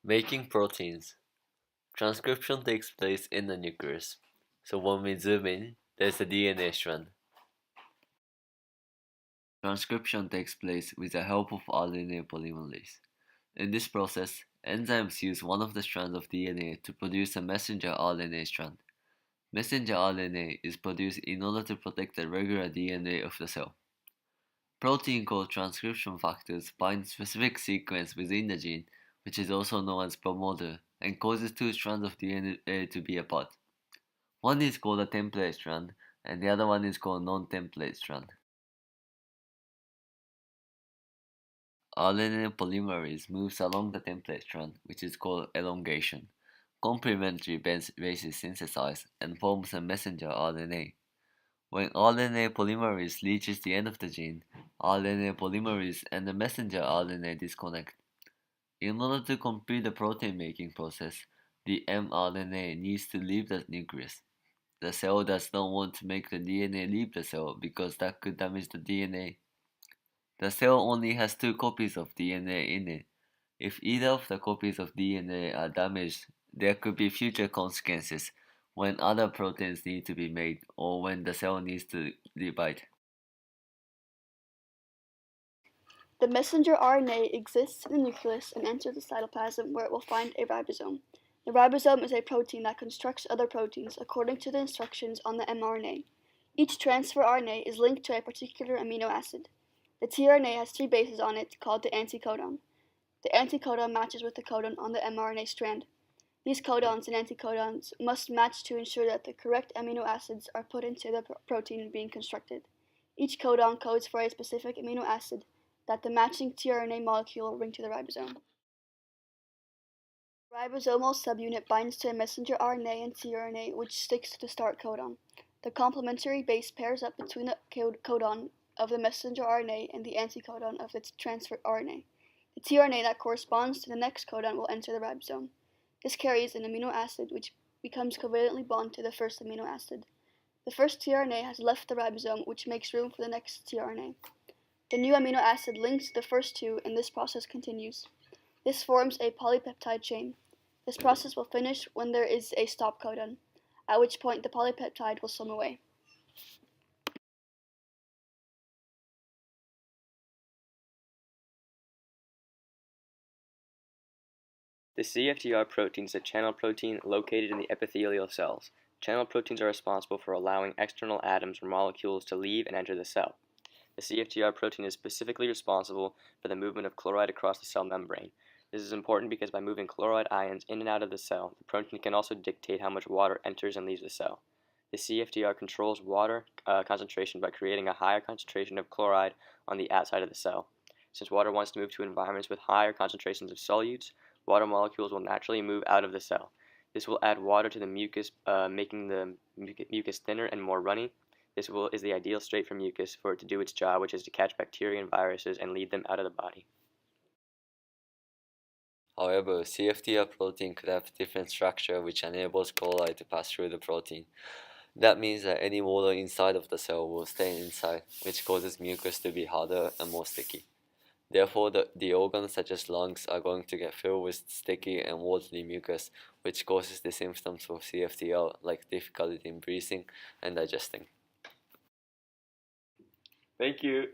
Making proteins. Transcription takes place in the nucleus. So when we zoom in, there's a DNA strand. Transcription takes place with the help of RNA polymerase. In this process, enzymes use one of the strands of DNA to produce a messenger RNA strand. Messenger RNA is produced in order to protect the regular DNA of the cell. Protein called transcription factors bind specific sequence within the gene, which is also known as promoter, and causes two strands of DNA to be apart. One is called a template strand, and the other one is called non-template strand. RNA polymerase moves along the template strand, which is called elongation. Complementary bases synthesize and forms a messenger RNA. When RNA polymerase reaches the end of the gene, RNA polymerase and the messenger RNA disconnect. In order to complete the protein making process, the mRNA needs to leave the nucleus. The cell does not want to make the DNA leave the cell because that could damage the DNA. The cell only has two copies of DNA in it. If either of the copies of DNA are damaged, there could be future consequences when other proteins need to be made or when the cell needs to divide. The messenger RNA exists in the nucleus and enters the cytoplasm where it will find a ribosome. The ribosome is a protein that constructs other proteins according to the instructions on the mRNA. Each transfer RNA is linked to a particular amino acid. The tRNA has three bases on it called the anticodon. The anticodon matches with the codon on the mRNA strand. These codons and anticodons must match to ensure that the correct amino acids are put into the protein being constructed. Each codon codes for a specific amino acid that the matching tRNA molecule will bring to the ribosome. The ribosomal subunit binds to a messenger RNA and tRNA which sticks to the start codon. The complementary base pairs up between the codon of the messenger RNA and the anticodon of the transfer RNA. The tRNA that corresponds to the next codon will enter the ribosome. This carries an amino acid which becomes covalently bound to the first amino acid. The first tRNA has left the ribosome, which makes room for the next tRNA. The new amino acid links the first two, and this process continues. This forms a polypeptide chain. This process will finish when there is a stop codon, at which point the polypeptide will swim away. The CFTR protein is a channel protein located in the epithelial cells. Channel proteins are responsible for allowing external atoms or molecules to leave and enter the cell. The CFTR protein is specifically responsible for the movement of chloride across the cell membrane. This is important because by moving chloride ions in and out of the cell, the protein can also dictate how much water enters and leaves the cell. The CFTR controls water concentration by creating a higher concentration of chloride on the outside of the cell. Since water wants to move to environments with higher concentrations of solutes, water molecules will naturally move out of the cell. This will add water to the mucus, making the mucus thinner and more runny. This is the ideal state for mucus for it to do its job, which is to catch bacteria and viruses and lead them out of the body. However, CFTR protein could have different structure which enables chloride to pass through the protein. That means that any water inside of the cell will stay inside, which causes mucus to be harder and more sticky. Therefore, the organs such as lungs are going to get filled with sticky and watery mucus, which causes the symptoms of CFTR like difficulty in breathing and digesting. Thank you.